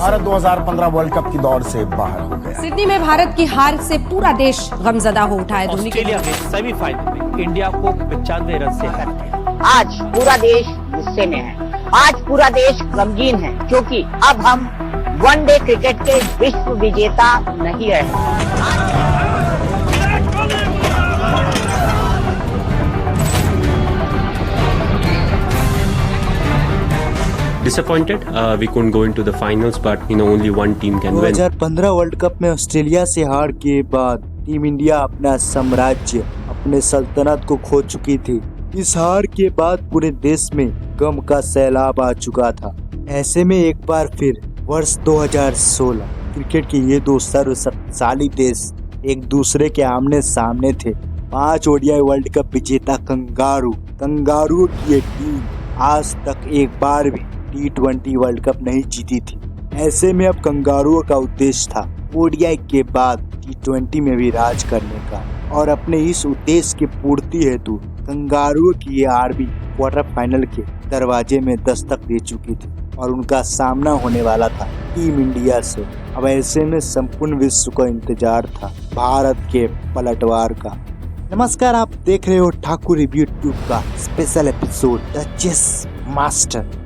Bharat 2015 world cup की दौड़ से बाहर हो गया। सिडनी में भारत की हार से पूरा देश गमजदा हो उठा है। ऑस्ट्रेलिया में सेमीफाइनल में इंडिया को 95 रन से हरा दिया। आज पूरा देश गुस्से में है, आज पूरा देश गमगीन है, क्योंकि अब हम वनडे क्रिकेट के विश्व विजेता नहीं रहे। Disappointed, we couldn't go into the finals, but only one team can win. 2015 world cup में ऑस्ट्रेलिया से हार के बाद टीम इंडिया अपना साम्राज्य, अपने सल्तनत को खो चुकी थी। इस हार के बाद पूरे देश में गम का सैलाब आ चुका था। ऐसे में एक बार फिर वर्ष 2016 क्रिकेट के ये दो सर्वशक्तिशाली देश एक दूसरे के आमने सामने थे। 5 ओडीआई वर्ल्ड कप विजेता कंगारू की ये टीम आज तक एक बार भी T20 वर्ल्ड कप नहीं जीती थी। ऐसे में अब कंगारुओं का उद्देश्य था ओडीआई के बाद T20 में भी राज करने का, और अपने इस उद्देश्य की पूर्ति हेतु कंगारुओं की ये आर्मी क्वार्टर फाइनल के दरवाजे में दस्तक दे चुकी थी और उनका सामना होने वाला था टीम इंडिया से। अब ऐसे में संपूर्ण विश्व को इंतजार था भारत के पलटवार का। नमस्कार, आप देख रहे हो ठाकुर रिव्यू ट्यूब का special episode the chess master.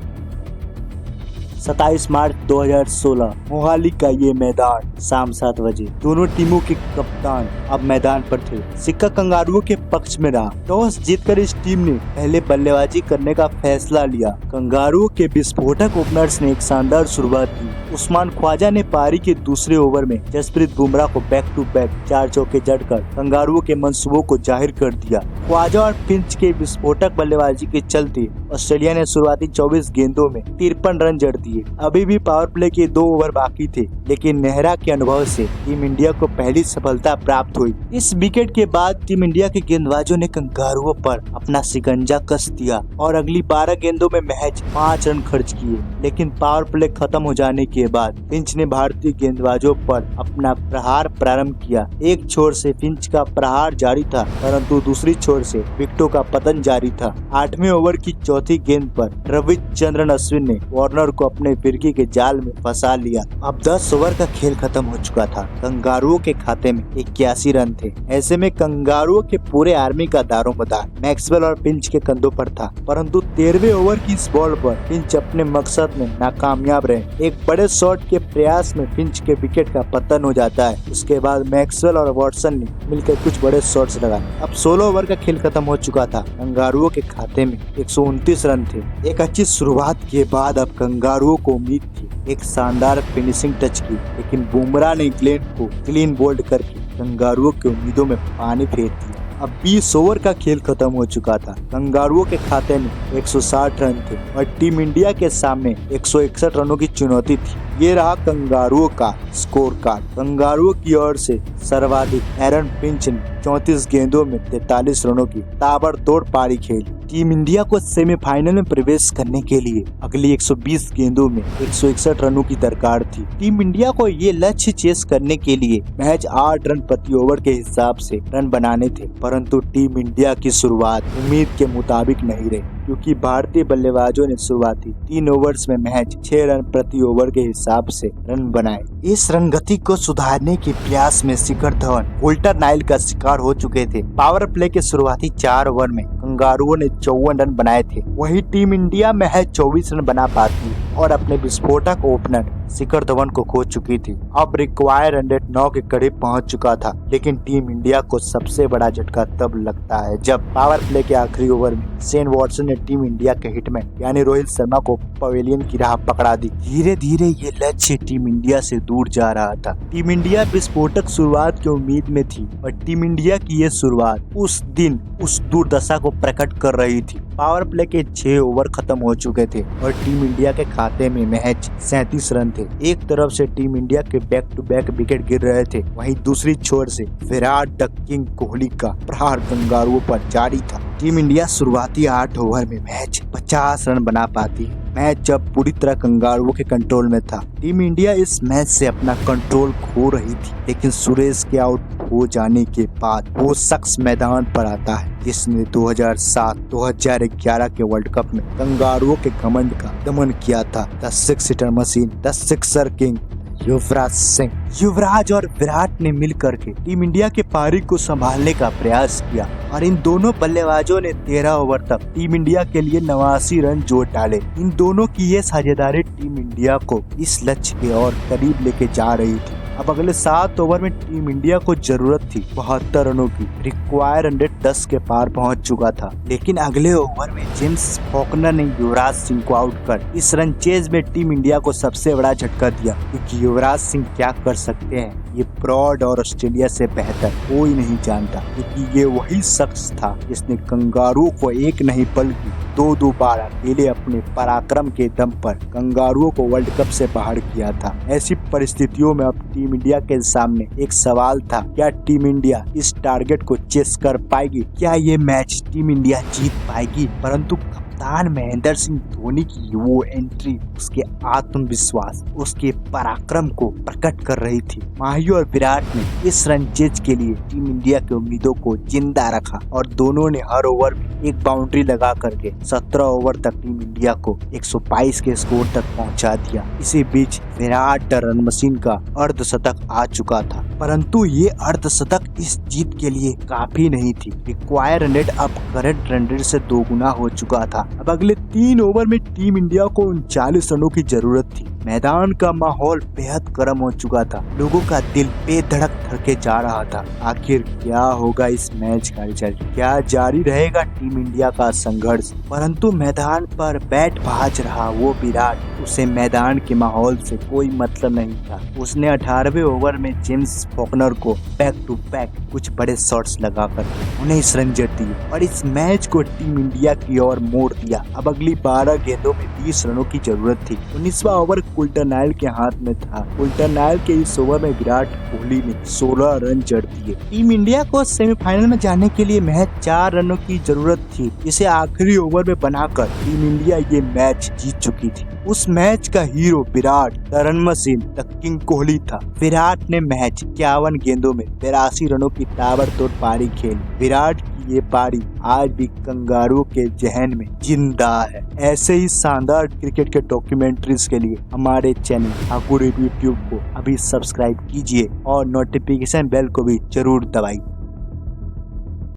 27 March 2016 Mohali का ये मैदान शाम 7 बजे। दोनों टीमों के कप्तान अब मैदान पर थे। सिक्का कंगारुओं के पक्ष में रहा। टॉस जीतकर इस टीम ने पहले बल्लेबाजी करने का फैसला लिया। कंगारुओं के विस्फोटक ओपनर्स ने एक शानदार शुरुआत की। उस्मान ख्वाजा ने पारी के दूसरे ओवर में जसप्रीत बुमराह को बैक टू बैक 4 चौके जड़कर कंगारुओं के मंसूबों को जाहिर कर दिया। ख्वाजा और फिंच के विस्फोटक बल्लेबाजी के चलते ऑस्ट्रेलिया ने शुरुआती 24 गेंदों में 53 रन जड़ दिए। अभी भी पावर प्ले के 2 ओवर बाकी थे, लेकिन नेहरा के अनुभव से टीम इंडिया को पहली सफलता प्राप्त हुई। इस विकेट के बाद टीम इंडिया के गेंदबाजों ने कंगारुओं पर अपना शिकंजा कस दिया और अगली 12 गेंदों में महज 5 रन खर्च किए। लेकिन पावर प्ले खत्म हो जाने के बाद फिंच ने भारतीय गेंदबाजों पर अपना प्रहार प्रारंभ किया। एक छोर से फिंच का प्रहार जारी था, परंतु दूसरी छोर से विकेटों का पतन जारी था। 8वें ओवर की चौथी गेंद पर रविचंद्रन अश्विन ने वार्नर को अपने फिरकी के जाल में फंसा लिया। अब 10 ओवर का खेल खत्म हो चुका था। कंगारुओं के खाते में 81 रन थे। ऐसे में कंगारुओं के पूरे आर्मी का दारोमदार मैक्सवेल और फिंच के कंधों पर था, परंतु 13वें ओवर की इस बॉल पर फिंच अपने मकसद में नाकामयाब रहे। एक बड़े शॉट के प्रयास में फिंच के विकेट का पतन हो जाता है। उसके बाद मैक्सवेल और वॉटसन ने मिलकर कुछ बड़े शॉट्स लगाए। अब 16 ओवर का खेल खत्म हो चुका था। कंगारुओं के खाते में 129 रन थे। एक अच्छी शुरुआत के बाद अब कंगारुओं को उम्मीद थी एक शानदार फिनिशिंग टच की, लेकिन बुमराह ने ग्लेन को क्लीन बोल्ड करके कंगारुओं की उम्मीदों में पानी फेर दिया। अब 20 ओवर का खेल खत्म हो चुका था। कंगारुओं के खाते में 160 रन थे और टीम इंडिया के सामने 161 रनों की चुनौती थी। ये रहा कंगारुओं का स्कोर कार्ड। कंगारुओं की ओर से सर्वाधिक एरन फिंच ने 34 गेंदों में 43 रनों की ताबड़तोड़ पारी खेली। टीम इंडिया को सेमीफाइनल में प्रवेश करने के लिए अगली 120 गेंदों में 161 रनों की दरकार थी। टीम इंडिया को ये लक्ष्य चेस करने के लिए महज 8 रन प्रति ओवर के हिसाब से रन बनाने थे, परंतु टीम इंडिया की शुरुआत उम्मीद के मुताबिक नहीं रही, क्योंकि भारतीय बल्लेबाजों ने शुरुआती 3 ओवर्स में महज 6 रन प्रति ओवर के हिसाब से रन बनाए। इस रनगति को सुधारने के प्रयास में शिखर धवन वोल्टर नाइल का शिकार हो चुके थे। पावर प्ले के शुरुआती 4 ओवर में कंगारुओं ने 54 रन बनाए थे, वही टीम इंडिया महज 24 रन बना पाती और अपने विस्फोटक ओपनर शिखर धवन को खो चुकी थी। अब रिक्वायर 109 के करीब पहुंच चुका था, लेकिन टीम इंडिया को सबसे बड़ा झटका तब लगता है जब पावर प्ले के आखिरी ओवर में शेन वॉटसन ने टीम इंडिया के हिटमैन यानी रोहित शर्मा को पवेलियन की राह पकड़ा दी। धीरे धीरे ये लक्ष्य टीम इंडिया से दूर जा रहा था। टीम इंडिया विस्फोटक शुरुआत की उम्मीद में थी और टीम इंडिया की ये शुरुआत उस दिन उस दुर्दशा को प्रकट कर रही थी। पावर प्ले के 6 ओवर खत्म हो चुके थे और टीम इंडिया के खाते में महज 37 रन थे। एक तरफ से टीम इंडिया के बैक टू बैक विकेट गिर रहे थे, वहीं दूसरी छोर से विराट द किंग कोहली का प्रहार कंगारुओं पर जारी था। टीम इंडिया शुरुआती 8 ओवर में महज 50 रन बना पाती, मैच जब पूरी तरह कंगारुओं के कंट्रोल में था। टीम इंडिया इस मैच से अपना कंट्रोल खो रही थी, लेकिन सुरेश के आउट हो जाने के बाद वो शख्स मैदान पर आता है जिसने 2007-2011 के वर्ल्ड कप में कंगारुओं के घमंड का दमन किया था। The six hitter machine, the sixer king Yuvraj Singh. Yuvraj और विराट ने मिलकर के टीम इंडिया के पारी को संभालने का प्रयास किया और इन दोनों बल्लेबाजों ने 13 ओवर तक टीम इंडिया के लिए 89 रन जोड़ डाले। इन दोनों की ये साझेदारी टीम इंडिया को इस लक्ष्य के और करीब लेके जा रही थी। अब अगले 7 ओवर में टीम इंडिया को जरूरत थी 72 रनों की। रिक्वायर 110 के पार पहुंच चुका था, लेकिन अगले ओवर में जेम्स फॉकनर ने युवराज सिंह को आउट कर इस रन चेज में टीम इंडिया को सबसे बड़ा झटका दिया, क्योंकि युवराज सिंह क्या कर सकते हैं ये ब्रॉड और ऑस्ट्रेलिया से बेहतर कोई नहीं जानता, क्योंकि ये वही शख्स था जिसने कंगारुओं को एक नहीं बल्कि दो बार अकेले अपने पराक्रम के दम पर कंगारुओं को वर्ल्ड कप से बाहर किया था। ऐसी परिस्थितियों में अब टीम इंडिया के सामने एक सवाल था, क्या टीम इंडिया इस टारगेट को चेस कर पाएगी? क्या ये मैच टीम इंडिया जीत पाएगी? परंतु कप्तान महेंद्र सिंह धोनी की वो एंट्री उसके आत्मविश्वास, उसके पराक्रम को प्रकट कर रही थी। माही और विराट ने इस रन चेज के लिए टीम इंडिया की उम्मीदों को जिंदा रखा और दोनों ने हर ओवर में एक बाउंड्री लगा करके 17 ओवर तक टीम इंडिया को 122 के स्कोर तक पहुंचा दिया। इसी बीच विराट रन मशीन का अर्धशतक आ चुका था, परंतु ये अर्धशतक इस जीत के लिए काफी नहीं थी। रिक्वायर रन रेट अब करंट रन रेट से 2 गुना हो चुका था। अब अगले 3 ओवर में टीम इंडिया को 39 रनों की जरूरत थी। मैदान का माहौल बेहद गर्म हो चुका था, लोगों का दिल बेधड़क धड़के जा रहा था। आखिर क्या होगा इस मैच का रिजल्ट? क्या जारी रहेगा टीम इंडिया का संघर्ष? परंतु मैदान पर बैट भाज रहा वो विराट, उसे मैदान के माहौल से कोई मतलब नहीं था। उसने 18वें ओवर में जेम्स फॉकनर को बैक टू बैक कुछ बड़े शॉट्स लगाकर उन्हें रंजत दिए और इस मैच को टीम इंडिया की ओर मोड़ दिया। अब अगली 12 गेंदों में 20 रनों की जरूरत थी। 19वां ओवर कुल्टर नायल के हाथ में था। कुल्टर नायल के इस ओवर में विराट कोहली ने 16 रन जड़ दिए। टीम इंडिया को सेमीफाइनल में जाने के लिए महज 4 रनों की जरूरत थी। इसे आखिरी ओवर में बनाकर टीम इंडिया ये मैच जीत चुकी थी। उस मैच का hero Virat, the run machine, the king Kohli था। विराट ने मैच 51 गेंदों में 83 रनों की ताबड़तोड़ पारी खेली। विराट की ये पारी आज भी कंगारुओं के जहन में जिंदा है। ऐसे ही शानदार क्रिकेट के डॉक्यूमेंट्रीज के लिए हमारे चैनल ठाकुर यूट्यूब को अभी सब्सक्राइब कीजिए और नोटिफिकेशन बेल को भी जरूर दबाइए।